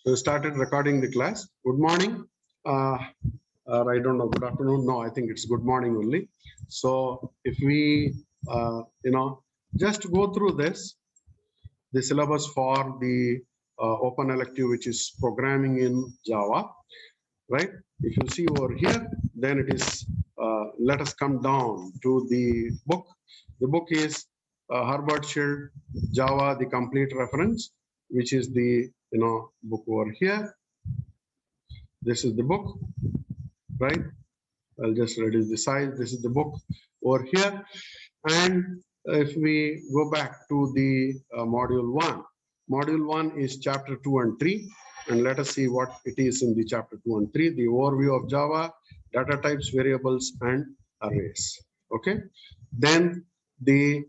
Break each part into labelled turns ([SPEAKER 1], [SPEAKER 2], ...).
[SPEAKER 1] So we started recording the class. Good morning. I don't know, good afternoon. No, I think it's good morning only. So if we, just go through this, the syllabus for the open elective, which is programming in Java, right? If you see over here, then it is, let us come down to the book. The book is Herbert Schild, Java, the complete reference, which is the, book over here. This is the book, right? I'll just reduce the size. This is the book over here. And if we go back to the module 1 is chapter 2 and 3. And let us see what it is in the chapter 2 and 3, the overview of Java, data types, variables, and arrays. Okay. Then the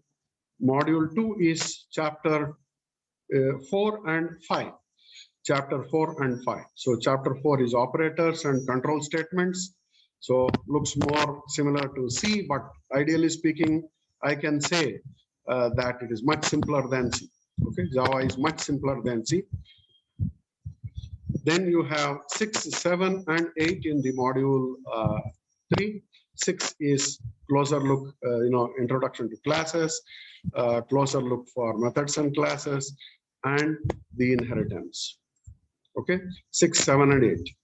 [SPEAKER 1] module 2 is chapter 4 and 5. Chapter 4 and 5. So chapter 4 is operators and control statements. So looks more similar to C, but ideally speaking, I can say that it is much simpler than C. Okay, Java is much simpler than C. Then you have 6, 7, and 8 in the module 3. 6 is closer look, introduction to classes, closer look for methods and classes, and the inheritance. Okay, 6, 7, and 8.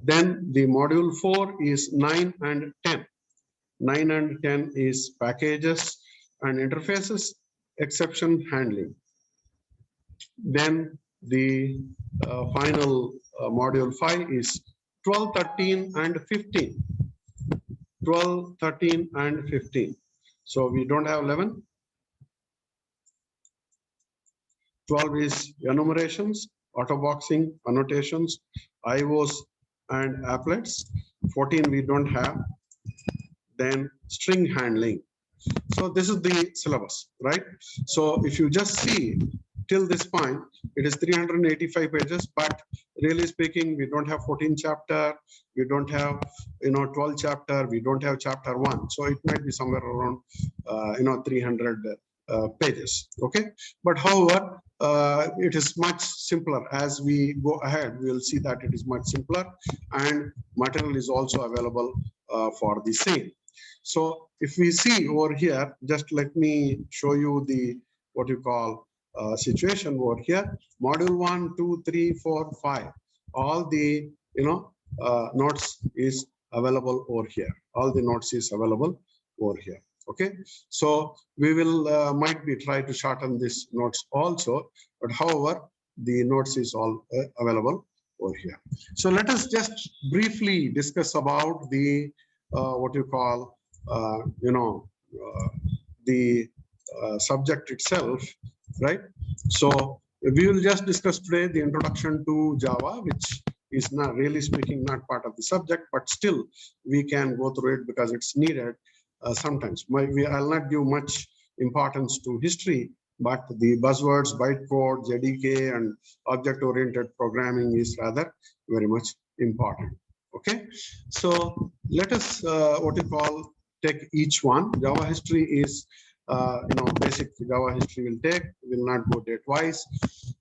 [SPEAKER 1] Then the module 4 is 9 and 10. 9 and 10 is packages and interfaces, exception handling. Then the final module 5 is 12, 13, and 15. 12, 13, and 15. So we don't have 11. 12 is enumerations, autoboxing, annotations, IOs, and applets. 14 we don't have. Then string handling. So this is the syllabus, right? So if you just see till this point, it is 385 pages, but really speaking, we don't have 14 chapter, we don't have 12 chapter, we don't have chapter 1. So it might be somewhere around 300 pages. Okay, but however, it is much simpler. As we go ahead, we will see that it is much simpler, and material is also available for the same. So if we see over here, just let me show you the what you call situation over here. Module 1, 2, 3, 4, 5. All the notes is available over here. All the notes is available over here. Okay, so we will might be try to shorten this notes also, but however the notes is all available over here. So let us just briefly discuss about the what you call the subject itself, right? So we will just discuss today the introduction to Java, which is not really speaking not part of the subject, but still we can go through it because it's needed. Sometimes I'll not give much importance to history, but the buzzwords, bytecode, JDK, and object-oriented programming is rather very much important. Okay, so let us what you call take each one. Java history is basic Java history will not go date wise.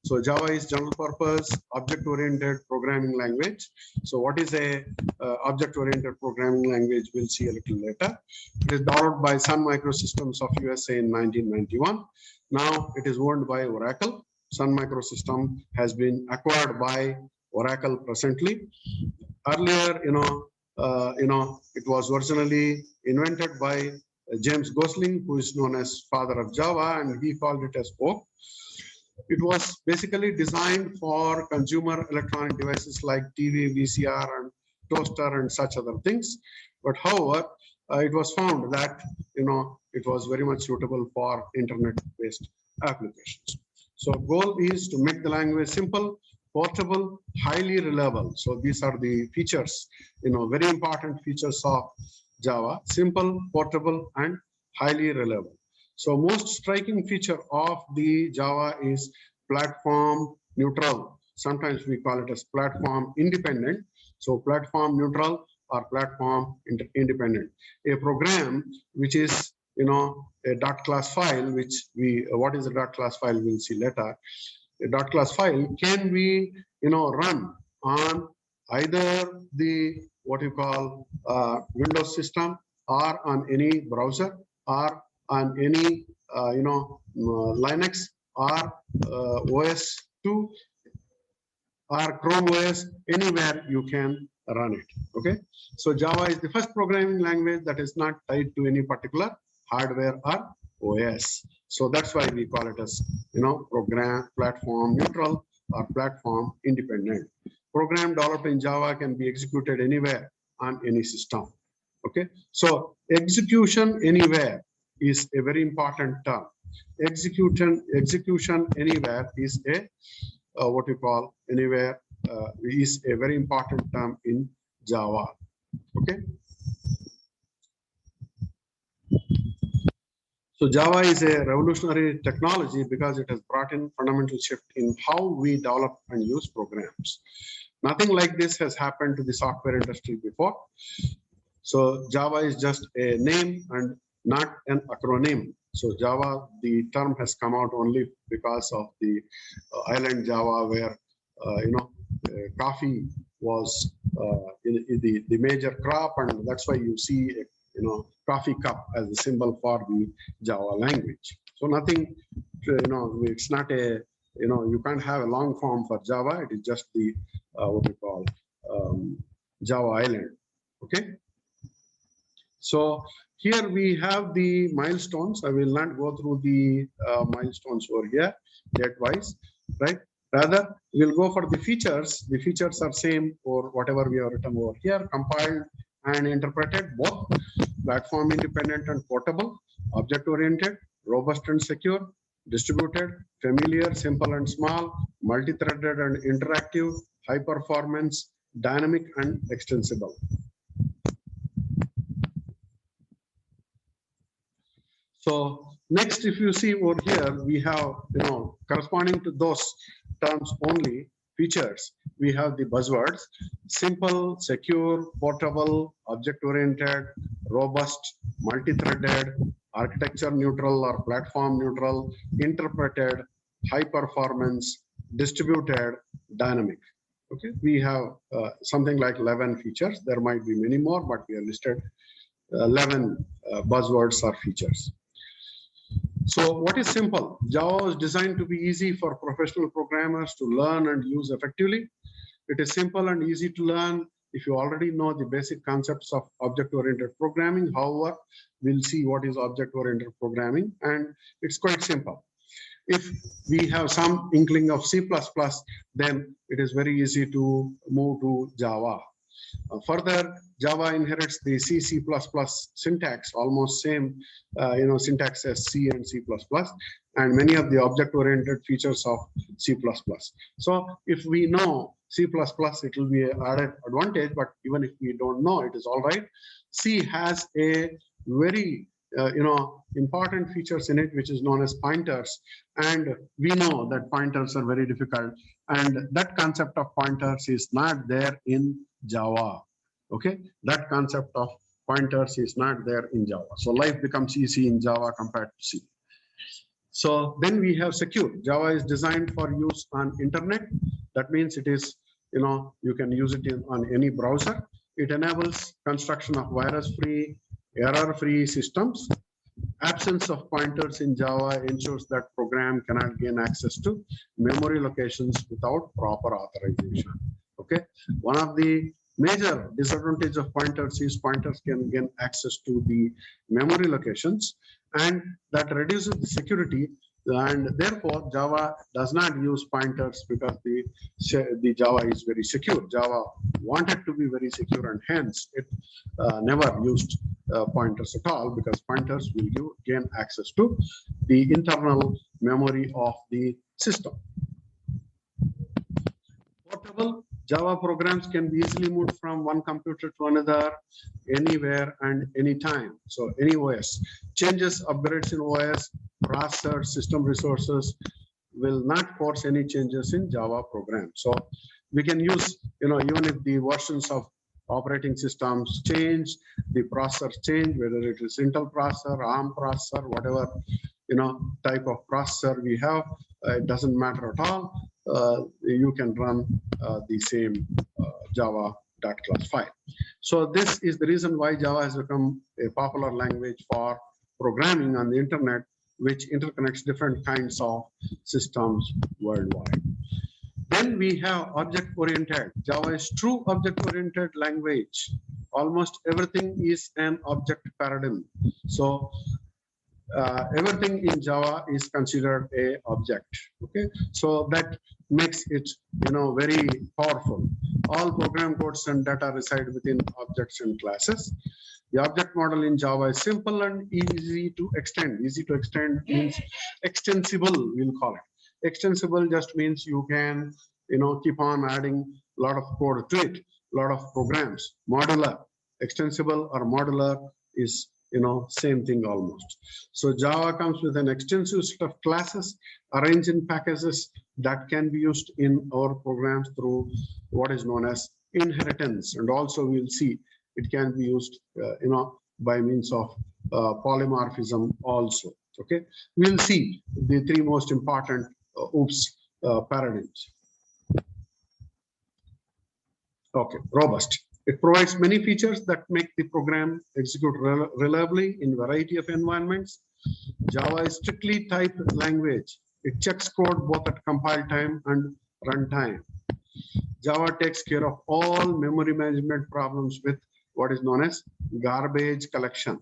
[SPEAKER 1] So Java is general purpose object-oriented programming language. So what is a object-oriented programming language? We'll see a little later. It is developed by Sun Microsystems of USA in 1991. Now it is owned by Oracle. Sun Microsystems has been acquired by Oracle presently. Earlier, it was originally invented by James Gosling, who is known as father of Java, and he called it as O. It was basically designed for consumer electronic devices like TV, VCR, and toaster, and such other things. But however, it was found that it was very much suitable for internet-based applications. So goal is to make the language simple, portable, highly reliable. So these are the features, very important features of Java: simple, portable, and highly reliable. So most striking feature of the Java is platform neutral. Sometimes we call it as platform independent. So platform neutral or platform independent. A program which is a .class file, which what is a .class file we'll see later. A .class file can be run on either the what you call Windows system or on any browser or on any Linux or OS2 or Chrome OS, anywhere you can run it. Okay, so Java is the first programming language that is not tied to any particular hardware or OS. So that's why we call it as program platform neutral or platform independent. Program developed in Java can be executed anywhere on any system. Okay, so execution anywhere is a very important term. Execution anywhere is a what we call anywhere is a very important term in Java. Okay. So Java is a revolutionary technology because it has brought in fundamental shift in how we develop and use programs. Nothing like this has happened to the software industry before. So Java is just a name and not an acronym. So Java, the term has come out only because of the island Java, where coffee was the major crop, and that's why you see coffee cup as a symbol for the Java language. So nothing, it's not a you can't have a long form for Java. It is just the what we call Java island. Okay. So here we have the milestones. I will not go through the milestones over here date-wise, right? Rather, we'll go for the features. The features are same for whatever we have written over here, compiled and interpreted, both platform independent and portable, object-oriented, robust and secure, distributed, familiar, simple and small, multi-threaded and interactive, high performance, dynamic and extensible. So next, if you see over here, we have, corresponding to those terms only, features, we have the buzzwords: simple, secure, portable, object-oriented, robust, multi-threaded, architecture neutral or platform neutral, interpreted, high performance, distributed, dynamic. Okay, we have something like 11 features. There might be many more, but we have listed 11 buzzwords or features. So what is simple? Java is designed to be easy for professional programmers to learn and use effectively. It is simple and easy to learn if you already know the basic concepts of object-oriented programming. However, we'll see what is object-oriented programming, and it's quite simple. If we have some inkling of C++, then it is very easy to move to Java. Further, Java inherits the C++ syntax, almost same syntax as C and C++, and many of the object-oriented features of C++. So if we know C++, it will be an added advantage, but even if we don't know, it is all right. C has a very important features in it, which is known as pointers, and we know that pointers are very difficult, and that concept of pointers is not there in Java. Okay, that concept of pointers is not there in Java. So life becomes easy in Java compared to C. So then we have secure. Java is designed for use on internet. That means it is, you can use it on any browser. It enables construction of virus-free, error-free systems. Absence of pointers in Java ensures that program cannot gain access to memory locations without proper authorization. Okay, one of the major disadvantage of pointers is pointers can gain access to the memory locations, and that reduces the security, and therefore Java does not use pointers because the Java is very secure. Java wanted to be very secure, and hence it never used pointers at all, because pointers will gain access to the internal memory of the system. Portable. Java programs can be easily moved from one computer to another, anywhere and anytime. So any OS. Changes, upgrades in OS, processor, system resources will not force any changes in Java program. So we can use, even if the versions of operating systems change, the processors change, whether it is Intel processor, ARM processor, whatever type of processor we have, it doesn't matter at all. you can run the same Java.class file. So this is the reason why Java has become a popular language for programming on the internet, which interconnects different kinds of systems worldwide. Then we have object-oriented. Java is true object-oriented language. Almost everything is an object paradigm. So everything in Java is considered a object. Okay, so that makes it very powerful. All program codes and data reside within objects and classes. The object model in Java is simple and easy to extend. Easy to extend means extensible, we'll call it. Extensible just means you can keep on adding a lot of code to it, a lot of programs. Modular, extensible or modular is same thing almost. So Java comes with an extensive set of classes arranged in packages that can be used in our programs through what is known as inheritance. And also we'll see it can be used by means of polymorphism also. Okay, we'll see the three most important paradigms. Okay, robust. It provides many features that make the program execute reliably in a variety of environments. Java is strictly typed language. It checks code both at compile time and runtime. Java takes care of all memory management problems with what is known as garbage collection.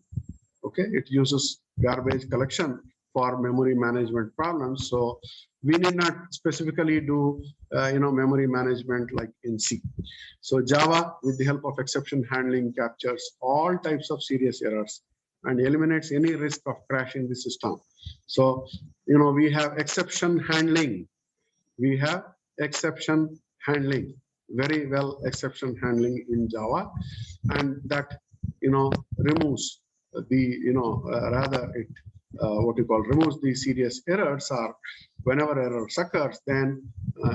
[SPEAKER 1] Okay, it uses garbage collection for memory management problems. So we need not specifically do memory management like in C. So Java, with the help of exception handling, captures all types of serious errors and eliminates any risk of crashing the system. So we have exception handling. We have exception handling, very well exception handling in Java, and that removes the rather it removes the serious errors, or whenever errors occurs, then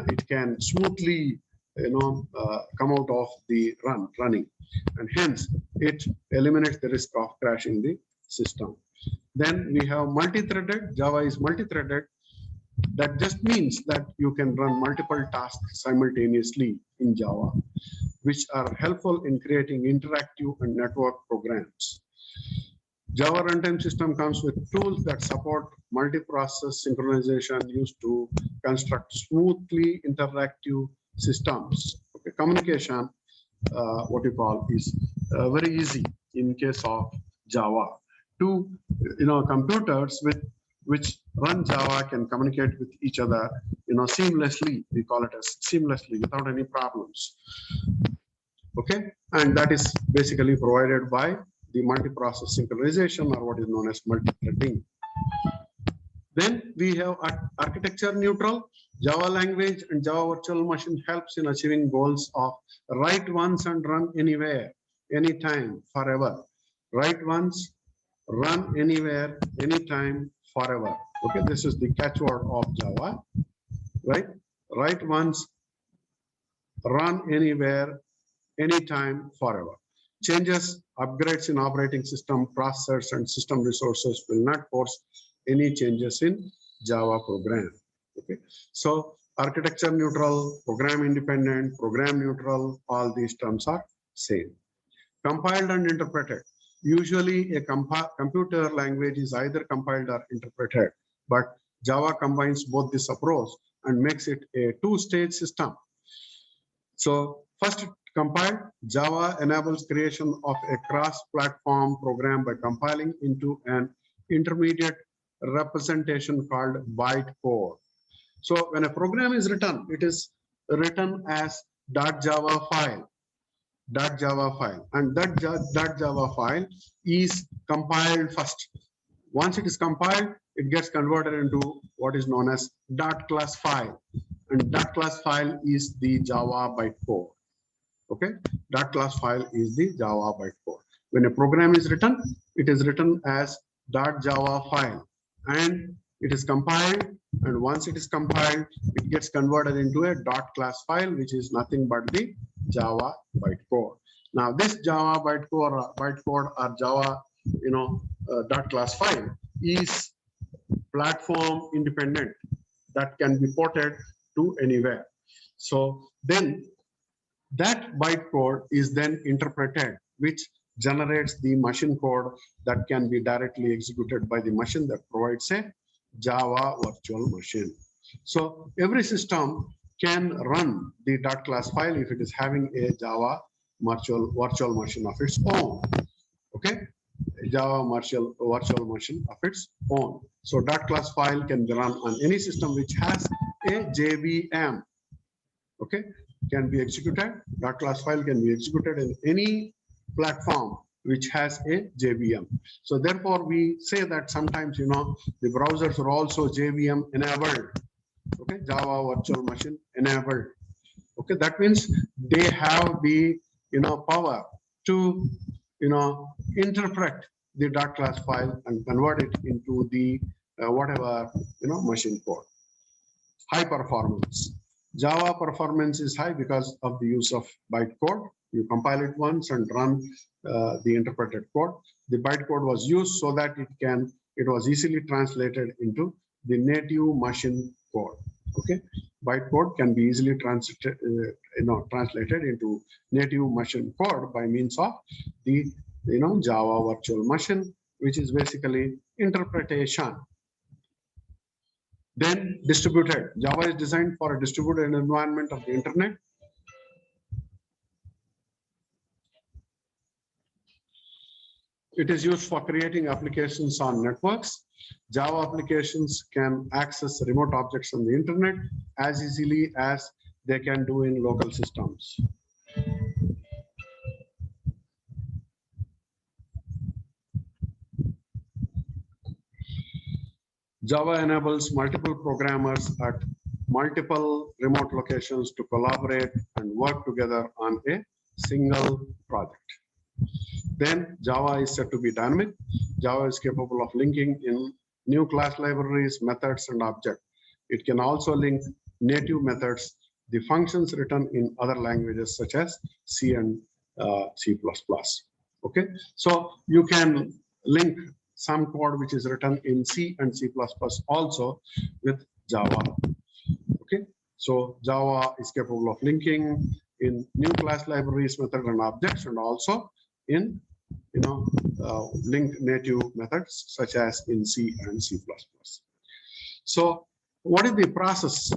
[SPEAKER 1] it can smoothly come out of the running, and hence it eliminates the risk of crashing the system. Then we have multi-threaded. Java is multi-threaded. That just means that you can run multiple tasks simultaneously in Java, which are helpful in creating interactive and network programs. Java runtime system comes with tools that support multi-process synchronization used to construct smoothly interactive systems. Okay, communication, is very easy in case of Java. Two, computers which run Java can communicate with each other, seamlessly. We call it as seamlessly without any problems. Okay, and that is basically provided by the multi-process synchronization, or what is known as multi-threading. Then we have architecture neutral. Java language and Java virtual machine helps in achieving goals of write once and run anywhere, anytime, forever. Write once, run anywhere, anytime, forever. Okay, this is the catchword of Java, right? Write once, run anywhere, anytime, forever. Changes, upgrades in operating system, processors, and system resources will not force any changes in Java program. Okay, so architecture neutral, program independent, program neutral, all these terms are same. Compiled and interpreted. Usually a computer language is either compiled or interpreted, but Java combines both this approach and makes it a two-stage system. So first, compiled, Java enables creation of a cross-platform program by compiling into an intermediate representation called bytecode. So when a program is written, it is written as .java file, and that .java file is compiled first. Once it is compiled, it gets converted into what is known as .class file, and .class file is the Java bytecode. Okay, .class file is the Java bytecode. When a program is written, it is written as .java file, and it is compiled, and once it is compiled, it gets converted into a .class file, which is nothing but the Java bytecode. Now this Java bytecode or Java .class file is platform independent, that can be ported to anywhere. So then that bytecode is then interpreted, which generates the machine code that can be directly executed by the machine that provides a Java virtual machine. So every system can run the .class file if it is having a Java virtual machine of its own. Okay, Java virtual machine of its own. So .class file can be run on any system which has a JVM. Okay, can be executed. .class file can be executed in any platform which has a JVM. So therefore, we say that sometimes, you know, the browsers are also JVM enabled. Okay, Java virtual machine enabled. Okay, that means they have the, you know, power to, you know, interpret the .class file and convert it into the whatever, you know, machine code. High performance. Java performance is high because of the use of bytecode. You compile it once and run the interpreted code. The bytecode was used so that it was easily translated into the native machine code. Okay, bytecode can be easily translated into native machine code by means of the, you know, Java virtual machine, which is basically interpretation. Then distributed. Java is designed for a distributed environment of the internet. It is used for creating applications on networks. Java applications can access remote objects on the internet as easily as they can do in local systems. Java enables multiple programmers at multiple remote locations to collaborate and work together on a single project. Then Java is said to be dynamic. Java is capable of linking in new class libraries, methods, and objects. It can also link native methods, the functions written in other languages such as C and C++. Okay, so you can link some code which is written in C and C++ also with Java. Okay, so Java is capable of linking in new class libraries, method, and objects, and also in, you know, linked native methods such as in C and C++. So what is the process?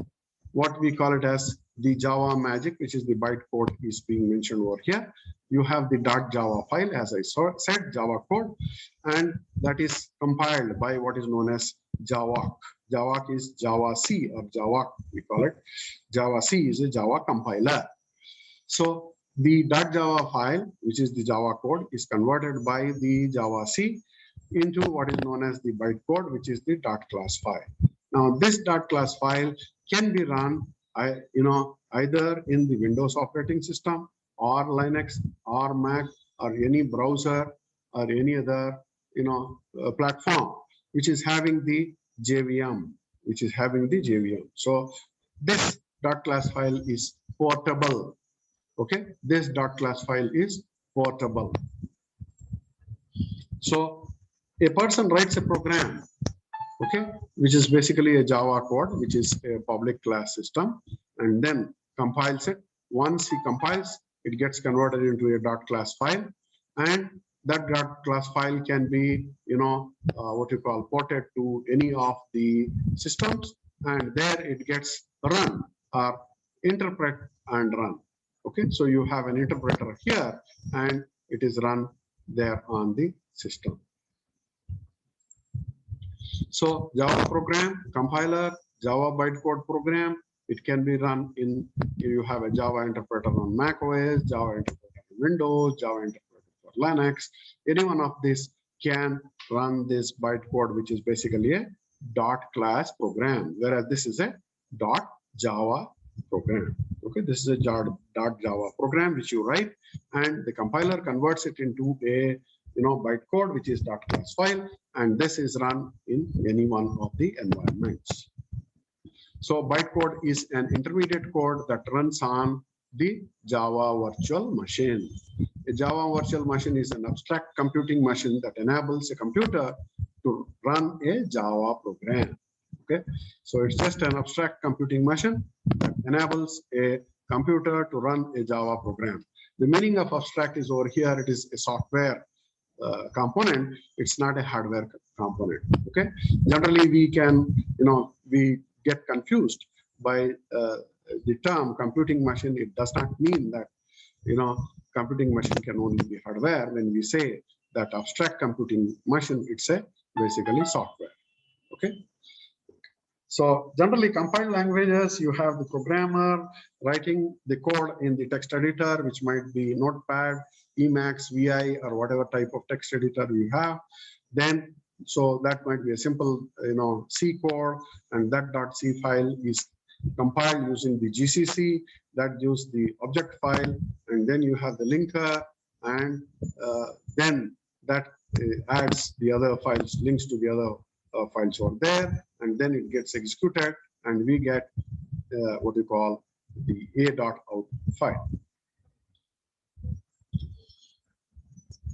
[SPEAKER 1] What we call it as the Java magic, which is the bytecode is being mentioned over here. You have the .java file, as I said, Java code, and that is compiled by what is known as Java. Java is Java C or Java, we call it. Java C is a Java compiler. So the .java file, which is the Java code, is converted by the Java C into what is known as the bytecode, which is the .class file. Now, this .class file can be run, either in the Windows operating system or Linux or Mac or any browser or any other, platform which is having the JVM, So this .class file is portable. Okay, this .class file is portable. So a person writes a program, okay, which is basically a Java code, which is a public class system, and then compiles it. Once he compiles, it gets converted into a .class file, and that .class file can be, ported to any of the systems, and there it gets run or interpret and run. Okay, so you have an interpreter here, and it is run there on the system. So Java program, compiler, Java bytecode program, it can be run in, you have a Java interpreter on Mac OS, Java interpreter on Windows, Java interpreter for Linux. Any one of these can run this bytecode, which is basically a .class program, whereas this is a .java program. Okay, this is a .java program which you write, and the compiler converts it into a bytecode, which is .class file, and this is run in any one of the environments. So bytecode is an intermediate code that runs on the Java virtual machine. A Java virtual machine is an abstract computing machine that enables a computer to run a Java program. Okay, so it's just an abstract computing machine enables a computer to run a Java program. The meaning of abstract is over here, it is a software component, it's not a hardware component. Okay, generally we can, we get confused by the term computing machine. It does not mean that computing machine can only be hardware. When we say that abstract computing machine, it's a basically software. Okay, so generally compiled languages, you have the programmer writing the code in the text editor, which might be Notepad, Emacs, VI, or whatever type of text editor you have. Then, so that might be a simple, C code, and that .c file is compiled using the GCC that gives the object file, and then you have the linker, and then that adds the other files, links to the other files over there, and then it gets executed, and we get what we call the a.out file.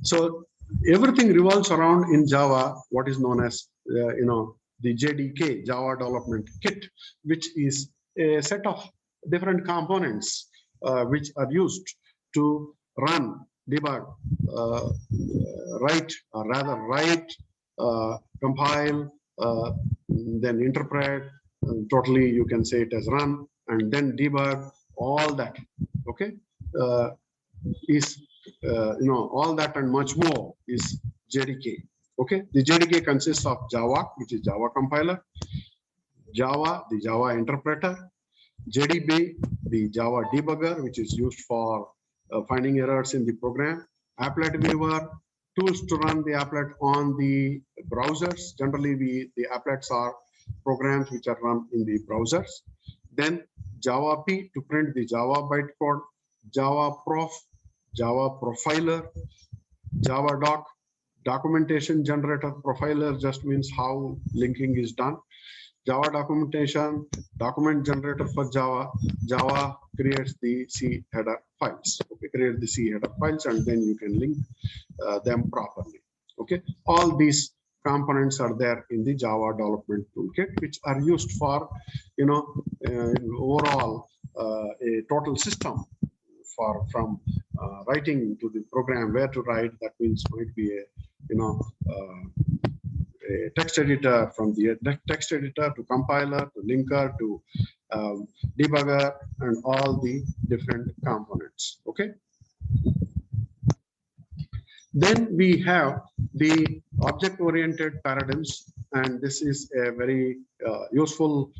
[SPEAKER 1] So everything revolves around in Java what is known as the JDK, Java Development Kit, which is a set of different components which are used to run, debug, write, compile, then interpret, totally you can say it as run, and then debug. All that, okay, is all that and much more is JDK. Okay, the JDK consists of Java, which is Java compiler, Java, the Java interpreter, JDB, the Java debugger, which is used for finding errors in the program, applet viewer, tools to run the applet on the browsers. Generally, the applets are programs which are run in the browsers. Then Java P to print the Java bytecode, Java Prof, Java profiler, Java doc, documentation generator. Profiler just means how linking is done. Java documentation, document generator for Java. Java creates the C header files. Okay, create the C header files, and then you can link them properly. Okay, all these components are there in the Java development toolkit, which are used for overall a total system from writing to the program, where to write. That means might be a text editor, from the text editor to compiler to linker to debugger, and all the different components. Okay. Then we have the object-oriented paradigms, and this is a very useful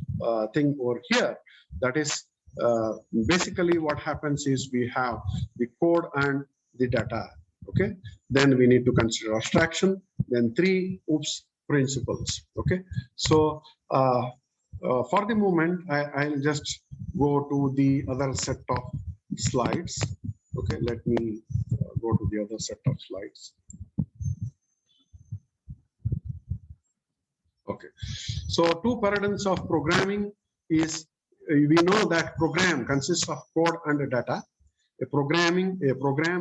[SPEAKER 1] thing over here. That is basically what happens is we have the code and the data. Okay, then we need to consider abstraction, then three OOPS principles. Okay, so for the moment I'll just go to the other set of slides. Okay, let me go to the other set of slides. Okay, so two paradigms of programming is, we know that program consists of code and data. A program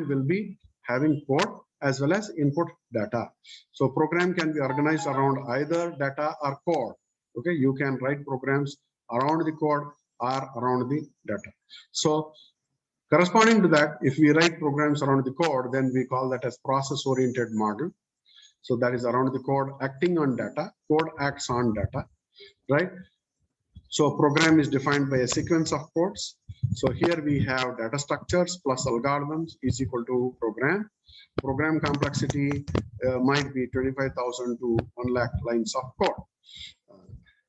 [SPEAKER 1] will be having code as well as input data. So program can be organized around either data or code. Okay, you can write programs around the code or around the data. So corresponding to that, if we write programs around the code, then we call that as process-oriented model. So that is around the code acting on data, code acts on data, right? So program is defined by a sequence of codes. So here we have data structures plus algorithms is equal to program. Program complexity might be 25,000 to 1 lakh lines of code.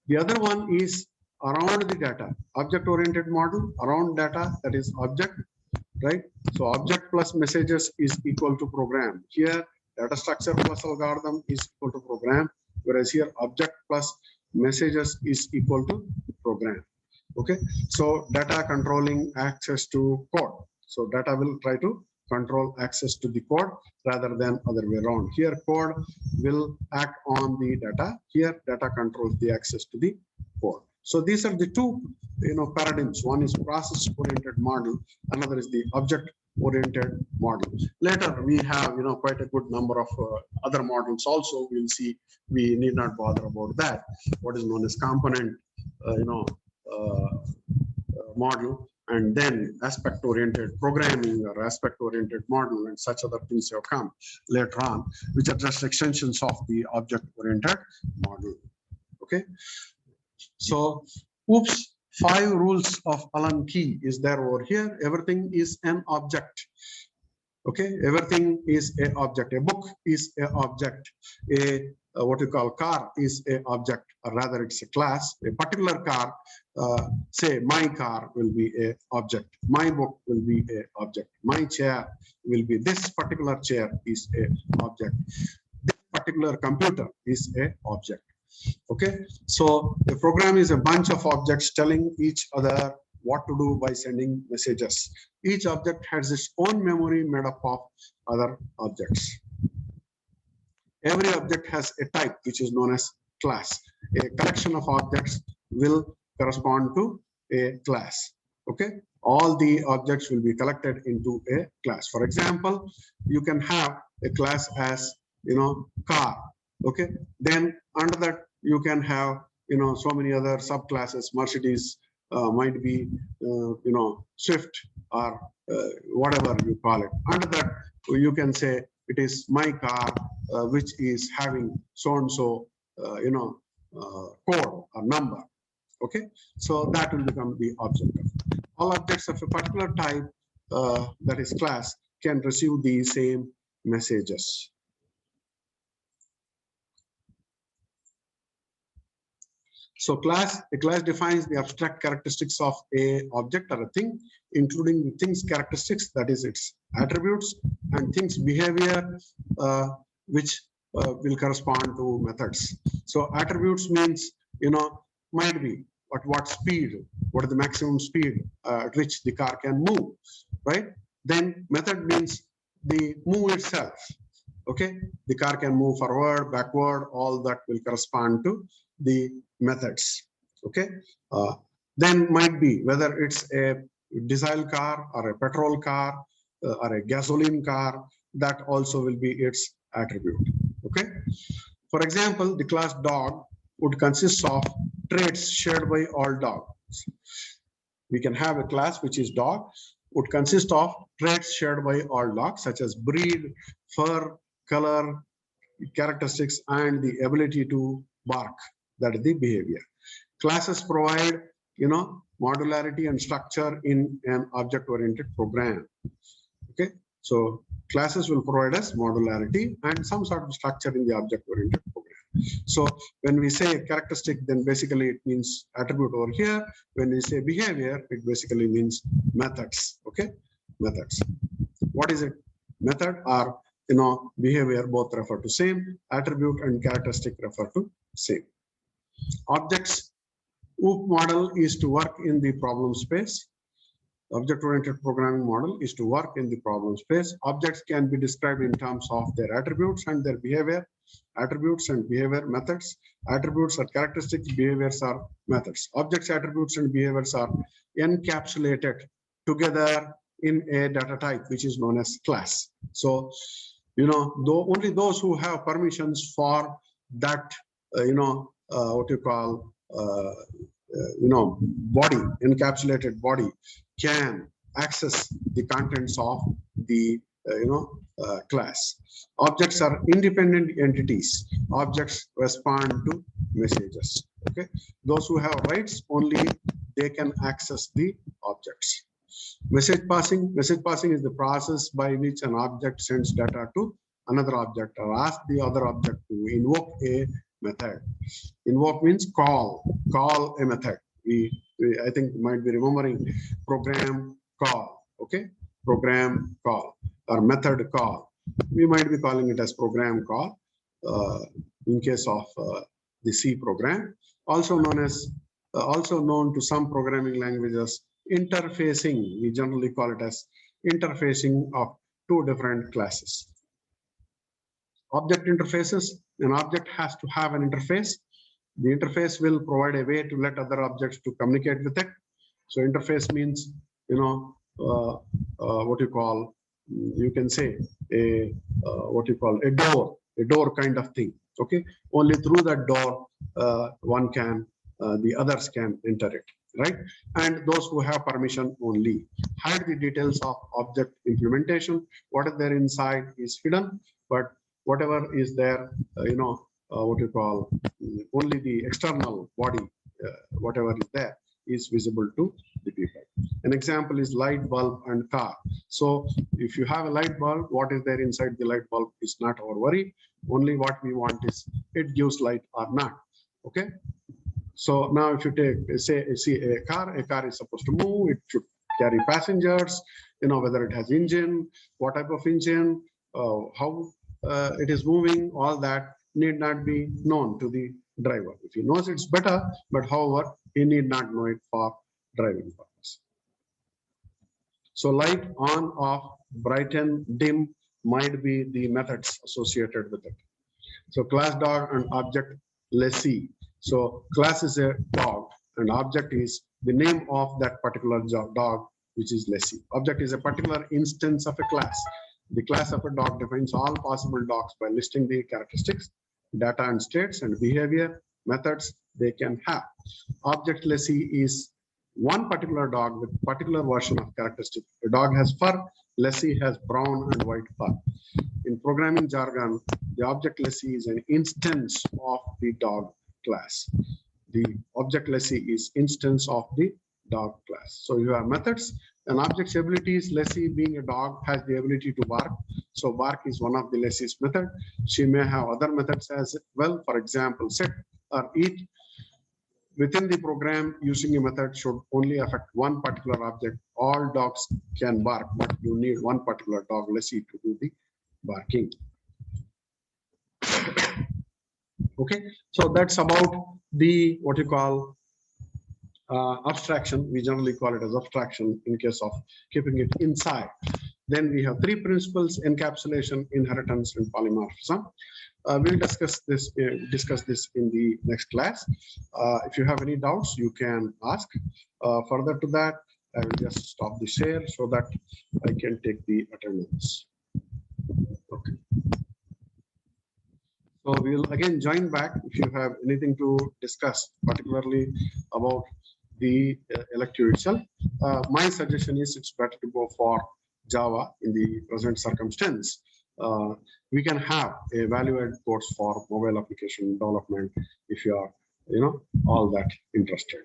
[SPEAKER 1] The other one is around the data, object-oriented model around data, that is object, right? So object plus messages is equal to program. Here data structure plus algorithm is equal to program, whereas here object plus messages is equal to program. Okay, so data controlling access to code. So data will try to control access to the code rather than other way around. Here code will act on the data. Here data controls the access to the code. So these are the two paradigms. One is process oriented model, another is the object oriented model. Later we have quite a good number of other models also. We'll see, we need not bother about that. What is known as component model, and then aspect-oriented programming or aspect-oriented model and such other things have come later on, which are just extensions of the object-oriented model. Okay, so oops, 5 rules of Allen key is there over here. Everything is an object. Okay, everything is a object. A book is a object. What you call car is a object, or rather it's a class. A particular car, say my car will be a object. My book will be a object. My chair will be, this particular chair is a object. This particular computer is a object. Okay, so a program is a bunch of objects telling each other what to do by sending messages. Each object has its own memory made up of other objects. Every object has a type which is known as class. A collection of objects will correspond to a class. Okay, all the objects will be collected into a class. For example, you can have a class as, car. Okay, then under that you can have, so many other subclasses. Mercedes might be, Swift, or whatever you call it. Under that, you can say it is my car, which is having so and so, code or number. Okay, so that will become the object. All objects of a particular type, that is class, can receive the same messages. So a class defines the abstract characteristics of a object or a thing, including the thing's characteristics, that is its attributes, and thing's behavior, which will correspond to methods. So attributes means, might be at what speed, what is the maximum speed at which the car can move, right? Then method means the move itself. Okay, the car can move forward, backward, all that will correspond to the methods. Okay, then might be whether it's a diesel car or a petrol car or a gasoline car, that also will be its attribute. Okay, for example, the class dog would consist of traits shared by all dogs. We can have a class which is dog, would consist of traits shared by all dogs, such as breed, fur, color, characteristics, and the ability to bark. That is the behavior. Classes provide, modularity and structure in an object-oriented program. Okay, so classes will provide us modularity and some sort of structure in the object-oriented program. So when we say characteristic, then basically it means attribute over here. When we say behavior, it basically means methods. Okay, methods. What is it? Method or behavior both refer to same. Attribute and characteristic refer to same. Objects. OOP model is to work in the problem space. Object-oriented programming model is to work in the problem space. Objects can be described in terms of their attributes and their behavior. Attributes and behavior methods. Attributes are characteristics, behaviors are methods. Objects, attributes, and behaviors are encapsulated together in a data type, which is known as class. So, only those who have permissions for that, what you call, body, encapsulated body, can access the contents of the class. Objects are independent entities. Objects respond to messages. Okay, those who have rights, only they can access the objects. Message passing is the process by which an object sends data to another object or asks the other object to invoke a method. Invoke means call a method. I think might be remembering program call. Okay, program call or method call. We might be calling it as program call in case of the C program. Also known to some programming languages, interfacing. We generally call it as interfacing of two different classes. Object interfaces. An object has to have an interface. The interface will provide a way to let other objects to communicate with it. So interface means, what you call, you can say a a door kind of thing. Okay, only through that door the others can enter it. right? And those who have permission only. Hide the details of object implementation. What is there inside is hidden, but whatever is there, what you call only the external body, whatever is there is visible to the people. An example is light bulb and car. So if you have a light bulb, what is there inside the light bulb is not our worry. Only what we want is it gives light or not. Okay. So now if you take, see a car is supposed to move, it should carry passengers, whether it has engine, what type of engine, how it is moving, all that need not be known to the driver. If he knows, it's better, but however, he need not know it for driving purpose. So light on, off, brighten, dim might be the methods associated with it. So class dog and object lessee. So class is a dog and object is the name of that particular dog, which is lessee. Object is a particular instance of a class. The class of a dog defines all possible dogs by listing the characteristics, data and states and behavior methods they can have. Object lessee is one particular dog with particular version of characteristic. A dog has fur, lessee has brown and white fur. In programming jargon, the object lessee is an instance of the dog class. The object lessee is instance of the dog class. So you have methods. An object's abilities, lessee being a dog has the ability to bark. So bark is one of the lessee's method. She may have other methods as well. For example, sit or eat. Within the program, using a method should only affect one particular object. All dogs can bark, but you need one particular dog lessee to do the barking. Okay, so that's about the what you call abstraction. We generally call it as abstraction in case of keeping it inside. Then we have three principles: encapsulation, inheritance, and polymorphism. We'll discuss this in the next class. If you have any doubts, you can ask. Further to that, I will just stop the share so that I can take the attendance. Okay. So we will again join back if you have anything to discuss, particularly about the elective itself. My suggestion is it's better to go for Java in the present circumstance. We can have a value-added course for mobile application development if you are, all that interested.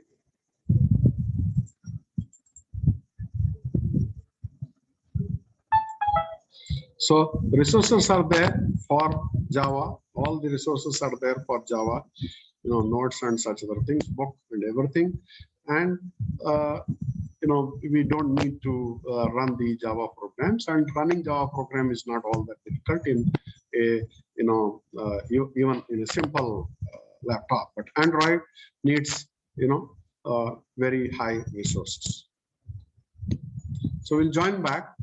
[SPEAKER 1] So resources are there for Java. All the resources are there for Java, nodes and such other things, book and everything. And we don't need to run the Java programs, and running Java program is not all that difficult in a even in a simple laptop. But Android needs very high resources. So we'll join back